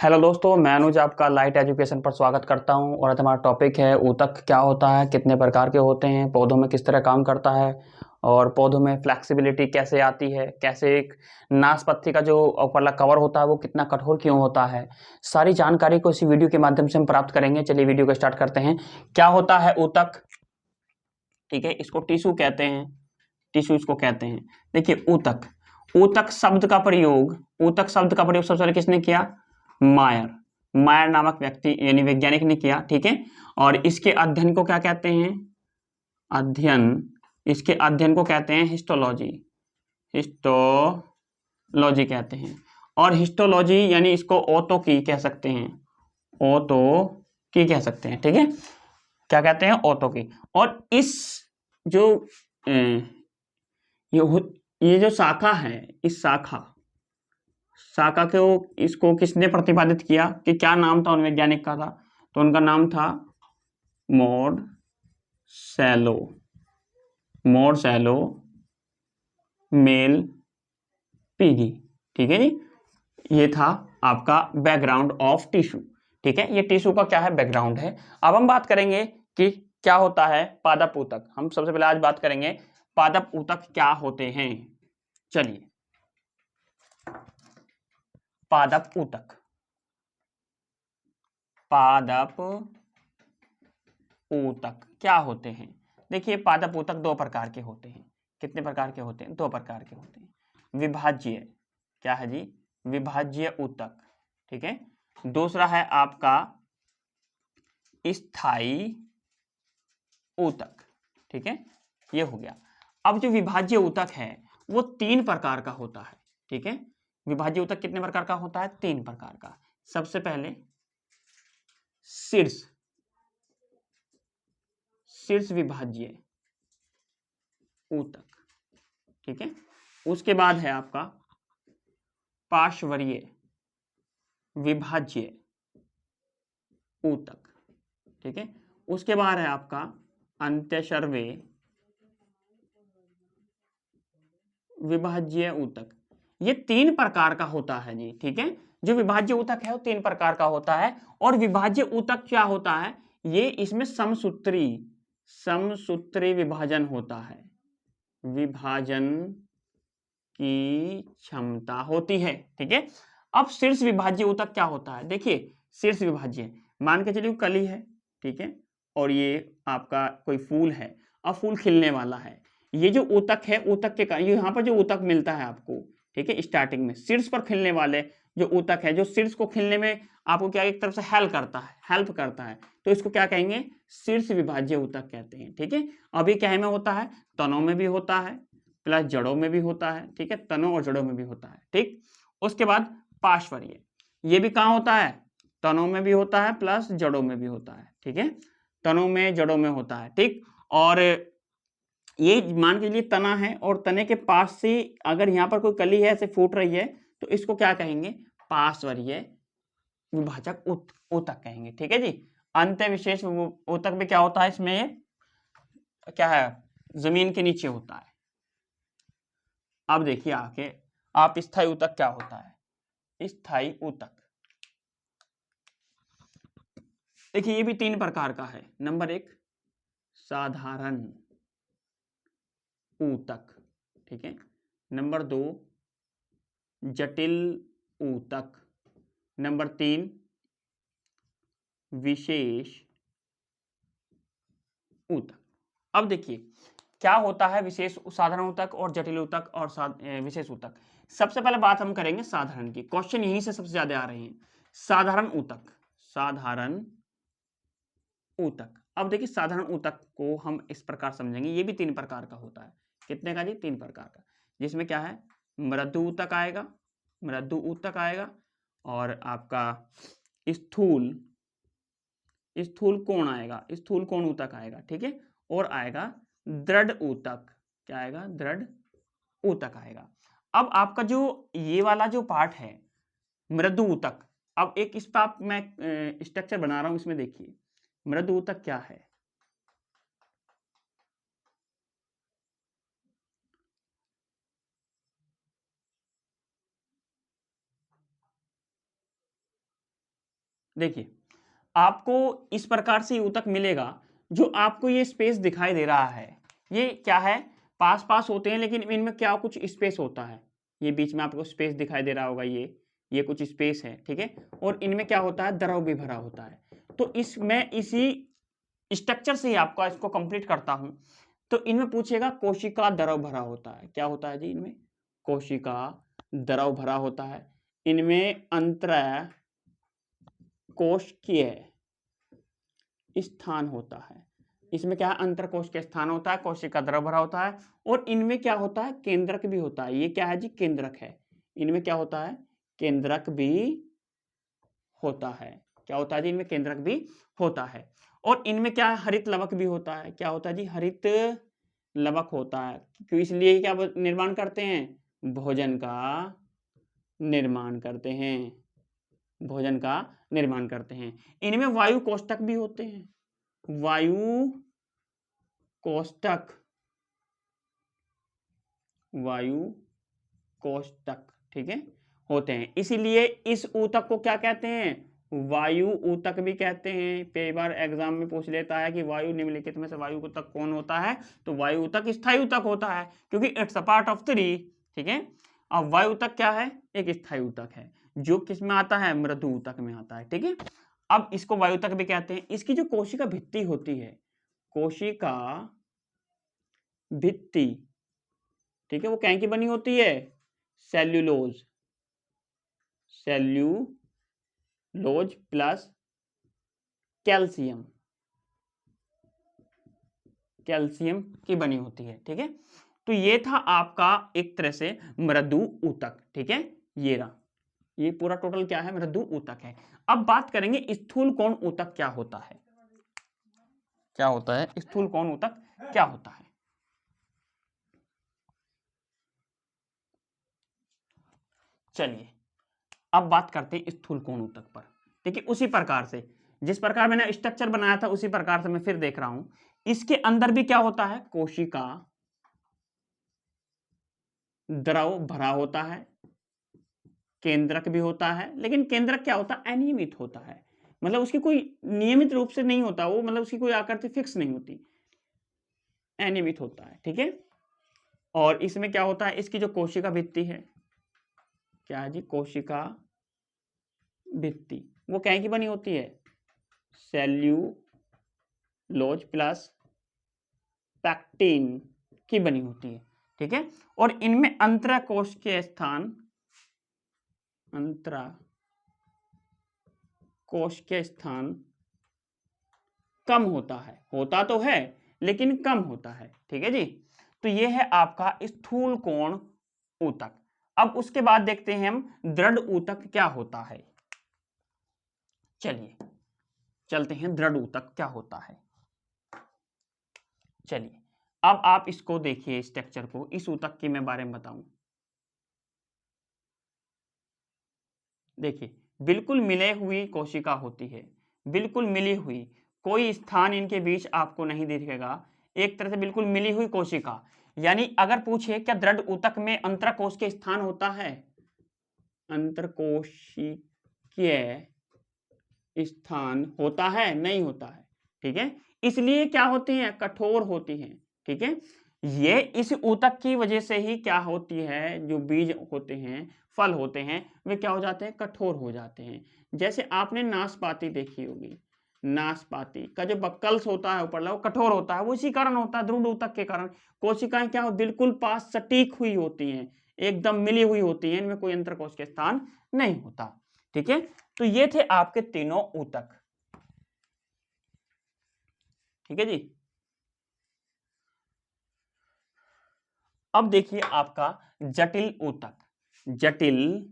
Hello दोस्तों, मैं अनुज आपका लाइट एजुकेशन पर स्वागत करता हूं। और आज हमारा टॉपिक है ऊतक क्या होता है, कितने प्रकार के होते हैं, पौधों में किस तरह काम करता है और पौधों में फ्लेक्सिबिलिटी कैसे आती है, कैसे एक नाशपाती का जो ऊपरला कवर होता है वो कितना कठोर क्यों होता है। सारी जानकारी को इसी वीडियो के माध्यम से हम प्राप्त करेंगे। चलिए वीडियो को स्टार्ट करते हैं। क्या होता है ऊतक? ठीक है, इसको टिश्यू कहते हैं। टिश्यू इसको कहते हैं। देखिए ऊतक, ऊतक शब्द का प्रयोग, ऊतक शब्द का प्रयोग सबसे पहले किसने किया? मायर, मायर नामक व्यक्ति यानी वैज्ञानिक ने किया। ठीक है, और इसके अध्ययन को क्या कहते हैं? अध्ययन, इसके अध्ययन को कहते हैं हिस्टोलॉजी। हिस्टोलॉजी कहते हैं। और हिस्टोलॉजी यानी इसको ओतो की कह सकते हैं। ओतो की कह सकते हैं। ठीक है, क्या कहते हैं? ओतो की। और इस जो ये जो शाखा है, इस शाखा को इसको किसने प्रतिपादित किया कि क्या नाम था उन वैज्ञानिक का? था तो उनका नाम था मॉड सैलो। मॉड सैलो मेल पीगी। ठीक है जी, ये था आपका बैकग्राउंड ऑफ टिश्यू। ठीक है, ये टिश्यू का क्या है? बैकग्राउंड है। अब हम बात करेंगे कि क्या होता है पादप ऊतक। हम सबसे पहले आज बात करेंगे पादप ऊतक क्या होते हैं। चलिए, पादप ऊतक, पादप ऊतक क्या होते हैं? देखिए पादप ऊतक दो प्रकार के होते हैं। कितने प्रकार के होते हैं? दो प्रकार के होते हैं। विभाज्य, क्या है जी? विभाज्य ऊतक। ठीक है, दूसरा है आपका स्थायी ऊतक। ठीक है, ये हो गया। अब जो विभाज्य ऊतक है वो तीन प्रकार का होता है। ठीक है, विभाज्य ऊतक कितने प्रकार का होता है? तीन प्रकार का। सबसे पहले शीर्ष, शीर्ष विभाज्य ऊतक। ठीक है, उसके बाद है आपका पार्श्वरीय विभाज्य ऊतक। ठीक है, उसके बाद है आपका अंत्यशर्वीय विभाज्य ऊतक। ये तीन प्रकार का होता है जी। ठीक है, जो विभाज्य ऊतक है वो तीन प्रकार का होता है। और विभाज्य ऊतक क्या होता है? ये इसमें समसूत्री, समसूत्री विभाजन होता है। विभाजन की क्षमता होती है। ठीक है, अब शीर्ष विभाज्य ऊतक क्या होता है? देखिए शीर्ष विभाज्य, मान के चलिए कली है। ठीक है, और ये आपका कोई फूल है, अब फूल खिलने वाला है। ये जो ऊतक है, ऊतक के कारण यहाँ पर जो ऊतक मिलता है आपको, ठीक है, स्टार्टिंग में शीर्ष पर खिलने वाले जो ऊतक है, जो शीर्ष को खिलने में आपको क्या एक तरफ से हेल्प करता है, तो इसको क्या कहेंगे? शीर्ष विभाज्य ऊतक कहते हैं। ठीक है, अभी क्या में होता है? तनों में भी होता है प्लस जड़ों में भी होता है। ठीक है, तनों और जड़ों में भी होता है। ठीक, उसके बाद पार्श्वरीय, ये भी कहाँ होता है? तनों में भी होता है प्लस जड़ों में भी होता है। ठीक है, तनों में जड़ों में होता है। ठीक, और ये मान के लिए तना है और तने के पास से अगर यहाँ पर कोई कली है ऐसे फूट रही है तो इसको क्या कहेंगे? पार्श्वरीय विभाजक ऊतक कहेंगे। ठीक है जी, अंत्य विशेष ऊतक में क्या होता है? इसमें क्या है? जमीन के नीचे होता है। अब देखिए आगे, आप स्थायी ऊतक क्या होता है? स्थायी ऊतक, देखिए ये भी तीन प्रकार का है। नंबर एक साधारण ऊतक। ठीक है, नंबर दो जटिल ऊतक, नंबर तीन विशेष ऊतक। अब देखिए क्या होता है विशेष, साधारण ऊतक और जटिल ऊतक और विशेष ऊतक। सबसे पहले बात हम करेंगे साधारण की। क्वेश्चन यहीं से सबसे ज्यादा आ रहे हैं। साधारण ऊतक, साधारण ऊतक। अब देखिए साधारण ऊतक को हम इस प्रकार समझेंगे, ये भी तीन प्रकार का होता है। कितने का जी? तीन प्रकार का, जिसमें क्या है? मृदु ऊतक आएगा, मृदु ऊतक आएगा, और आपका स्थूल, स्थूल कोण आएगा, स्थूल कोण ऊतक आएगा। ठीक है, और आएगा दृढ़ ऊतक। क्या आएगा? दृढ़ ऊतक आएगा। अब आपका जो ये वाला जो पार्ट है मृदु ऊतक, अब एक इस पर मैं स्ट्रक्चर बना रहा हूं, इसमें देखिए मृदु ऊतक क्या है। देखिए आपको इस प्रकार से ऊतक मिलेगा, जो आपको ये स्पेस दिखाई दे रहा है, ये क्या है, पास पास होते हैं लेकिन इनमें क्या कुछ स्पेस होता है, ये बीच में आपको स्पेस दिखाई दे रहा होगा, ये कुछ स्पेस है, ठीक है। और इनमें क्या होता है, द्रव भी भरा होता है। तो इसमें इसी स्ट्रक्चर से ही आपका इसको कंप्लीट करता हूं। तो इनमें पूछेगा कोशिका द्रव भरा होता है, क्या होता है जी, इनमें कोशिका द्रव भरा होता है। इनमें अंतः कोशिकीय स्थान होता है, इसमें क्या है, अंतर कोशिकीय स्थान होता है, कोशिका द्रव भरा होता है। और इनमें क्या होता है, केंद्रक भी होता है। ये क्या है जी, केंद्रक है। इनमें क्या होता है, केंद्रक भी होता है। क्या होता है जी, इनमें केंद्रक भी होता है। और इनमें क्या है, हरित लवक भी होता है। क्या होता है जी, हरित लवक होता है। क्यों, इसलिए क्या निर्माण करते हैं, भोजन का निर्माण करते हैं, भोजन का निर्माण करते हैं। इनमें वायु कोष्ठक भी होते हैं, वायु कोष्ठक, वायु कोष्ठक, ठीक है, होते हैं। इसीलिए इस ऊतक को क्या कहते हैं, वायु ऊतक भी कहते हैं। कई बार एग्जाम में पूछ लेता है कि वायु निम्नलिखित में से वायु ऊतक कौन होता है, तो वायु ऊतक स्थायी ऊतक होता है, क्योंकि इट्स अ पार्ट ऑफ 3, ठीक है। अब वायु ऊतक क्या है, एक स्थायी ऊतक है, जो किस में आता है, मृदु ऊतक में आता है, ठीक है। अब इसको वायु ऊतक भी कहते हैं। इसकी जो कोशिका भित्ति होती है, कोशिका भित्ति, ठीक है, वो क्या की बनी होती है, cellulose, cellulose plus calcium, calcium की बनी होती है, ठीक है। तो ये था आपका एक तरह से मृदु ऊतक, ठीक है। ये रहा, ये पूरा टोटल क्या है, मृदु ऊतक है। अब बात करेंगे स्थूल कोण ऊतक क्या होता है, क्या होता है स्थूल कोण ऊतक, क्या होता है। चलिए अब बात करते हैं स्थूल कोण ऊतक पर। देखिए उसी प्रकार से जिस प्रकार मैंने स्ट्रक्चर बनाया था, उसी प्रकार से मैं फिर देख रहा हूं। इसके अंदर भी क्या होता है, कोशिका द्रव भरा होता है, केंद्रक भी होता है। लेकिन केंद्रक क्या होता है, अनियमित होता है, मतलब उसकी कोई नियमित रूप से नहीं होता वो, मतलब उसकी कोई आकृति फिक्स नहीं होती, अनियमित होता है, ठीक है। और इसमें क्या होता है, इसकी जो कोशिका भित्ति है, क्या है जी, कोशिका भित्ति, वो क्या की बनी होती है, सेल्यूलोज प्लस पैक्टिन की बनी होती है, ठीक है। और इनमें अंतराकोश के स्थान, अंतराकोश के स्थान कम होता है, होता तो है लेकिन कम होता है, ठीक है जी। तो ये है आपका स्थूल कोण ऊतक। अब उसके बाद देखते हैं हम दृढ़ ऊतक क्या होता है। चलिए चलते हैं, दृढ़ ऊतक क्या होता है। चलिए अब आप इसको देखिए, स्ट्रक्चर को, इस ऊतक के मैं बारे में बताऊं। देखिए बिल्कुल मिले हुई कोशिका होती है, बिल्कुल मिली हुई, कोई स्थान इनके बीच आपको नहीं दिखेगा, एक तरह से बिल्कुल मिली हुई कोशिका। यानी अगर पूछे क्या दृढ़ ऊतक में अंतरकोश के स्थान होता है, अंतरकोशिकीय स्थान होता है, नहीं होता है, ठीक है। इसलिए क्या होती हैं, कठोर होती हैं, ठीक है। ये इस ऊतक की वजह से ही क्या होती है, जो बीज होते हैं, फल होते हैं, वे क्या हो जाते हैं, कठोर हो जाते हैं। जैसे आपने नाशपाती देखी होगी, नाशपाती का जो बक्कल्स होता है ऊपर वो कठोर होता है, वो इसी कारण होता है, दृढ़ ऊतक के कारण। कोशिकाएं क्या हो, बिल्कुल पास सटीक हुई होती हैं, एकदम मिली हुई होती हैं, इनमें कोई अंतरकोश के स्थान नहीं होता, ठीक है। तो ये थे आपके तीनों ऊतक, ठीक है जी। अब देखिए आपका जटिल ऊतक, जटिल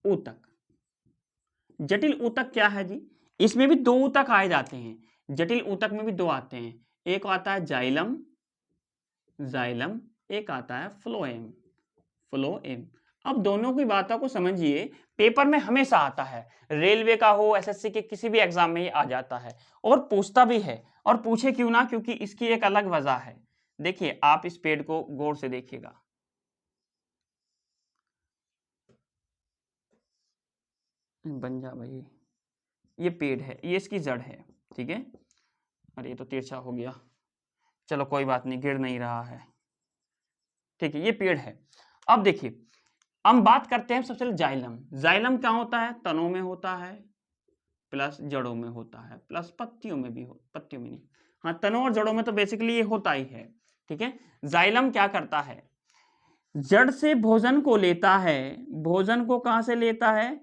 ऊतक, जटिल ऊतक क्या है जी, इसमें भी दो ऊतक आए जाते हैं, जटिल ऊतक में भी दो आते हैं, एक आता है जाइलम, जाइलम, एक आता है फ्लोएम, फ्लोएम। अब दोनों की बातों को समझिए, पेपर में हमेशा आता है, रेलवे का हो, एसएससी के किसी भी एग्जाम में ये आ जाता है और पूछता भी है। और पूछे क्यों ना, क्योंकि इसकी एक अलग वजह है। देखिए आप इस पेड़ को गौर से देखिएगा, बन जा भाई, ये पेड़ है, ये इसकी जड़ है, ठीक है। अरे ये तो तिरछा हो गया, चलो कोई बात नहीं, गिर नहीं रहा है, ठीक है, ये पेड़ है। अब देखिए, हम बात करते हैं सबसे पहले जाइलम। जाइलम क्या होता है? तनों में होता है, प्लस जड़ों में होता है, प्लस पत्तियों में भी हो, पत्तियों में नहीं, हाँ तनों और जड़ों में तो बेसिकली ये होता ही है, ठीक है। जाइलम क्या करता है? जड़ से भोजन को लेता है। भोजन को कहां से लेता है?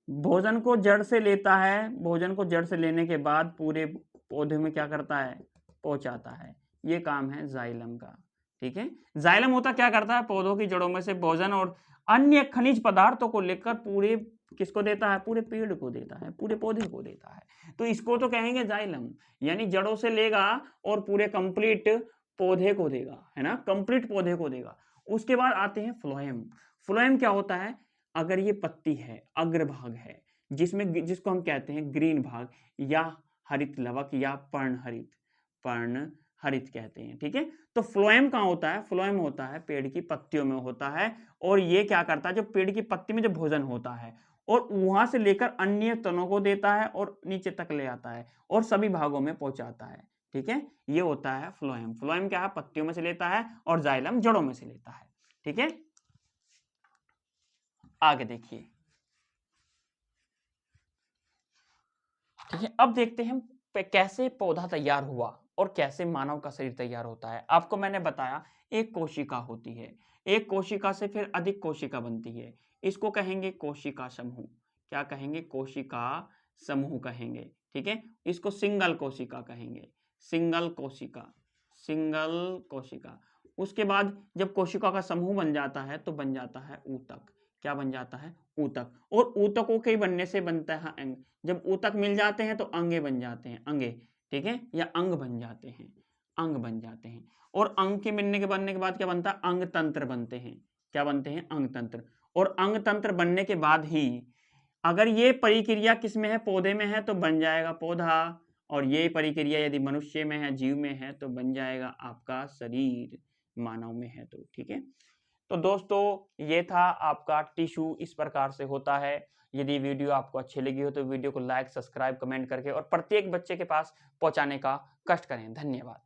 भोजन को जड़ से लेता है। भोजन को जड़ से लेने के बाद पूरे पौधे में क्या करता है? पहुंचाता है। ये काम है जाइलम का, ठीक है। जाइलम होता क्या करता है? पौधों की जड़ों में से भोजन और अन्य खनिज पदार्थों को लेकर पूरे किसको देता है? पूरे पेड़ को देता है, पूरे पौधे को देता है। तो इसको तो कहेंगे जाइलम, यानी जड़ों से लेगा और पूरे कंप्लीट पौधे को देगा, है ना, कंप्लीट पौधे को देगा। उसके बाद आते हैं फ्लोएम। फ्लोएम क्या होता है? अगर ये पत्ती है, अग्रभाग है, जिसको हम कहते हैं ग्रीन भाग या हरित लवक या पर्णहरित कहते हैं, ठीक है। तो फ्लोएम कहाँ होता है? फ्लोएम होता है पेड़ की पत्तियों में होता है, और ये क्या करता है? जो पेड़ की पत्ती में जो भोजन होता है और वहां से लेकर अन्य तनों को देता है और नीचे तक ले आता है और सभी भागों में पहुंचाता है, ठीक है। ये होता है फ्लोएम। फ्लोएम क्या है? पत्तियों में से लेता है, और जाइलम जड़ों में से लेता है, ठीक है। आगे देखिए, ठीक है। अब देखते हैं कैसे पौधा तैयार हुआ और कैसे मानव का शरीर तैयार होता है। आपको मैंने बताया एक कोशिका होती है, एक कोशिका से फिर अधिक कोशिका बनती है, इसको कहेंगे कोशिका समूह। क्या कहेंगे? कोशिका समूह कहेंगे, ठीक है। इसको सिंगल कोशिका कहेंगे, सिंगल कोशिका, सिंगल कोशिका। उसके बाद जब कोशिका का समूह बन जाता है तो बन जाता है ऊतक। क्या बन जाता है? ऊतक। और ऊतकों के बनने से बनता है अंग। जब ऊतक मिल जाते हैं तो अंगे बन जाते हैं, अंगे, ठीक है, या अंग बन जाते हैं, अंग बन जाते हैं। और अंग के बनने के बाद क्या बनता है? अंग तंत्र बनते हैं। क्या बनते हैं? अंग तंत्र। और अंग तंत्र बनने के बाद ही अगर ये परिक्रिया किस में है? पौधे में है तो बन जाएगा पौधा, और ये परिक्रिया यदि मनुष्य में है, जीव में है, तो बन जाएगा आपका शरीर, मानव में है तो, ठीक है। तो दोस्तों ये था आपका टिश्यू, इस प्रकार से होता है। यदि वीडियो आपको अच्छी लगी हो तो वीडियो को लाइक, सब्सक्राइब, कमेंट करके और प्रत्येक बच्चे के पास पहुंचाने का कष्ट करें। धन्यवाद।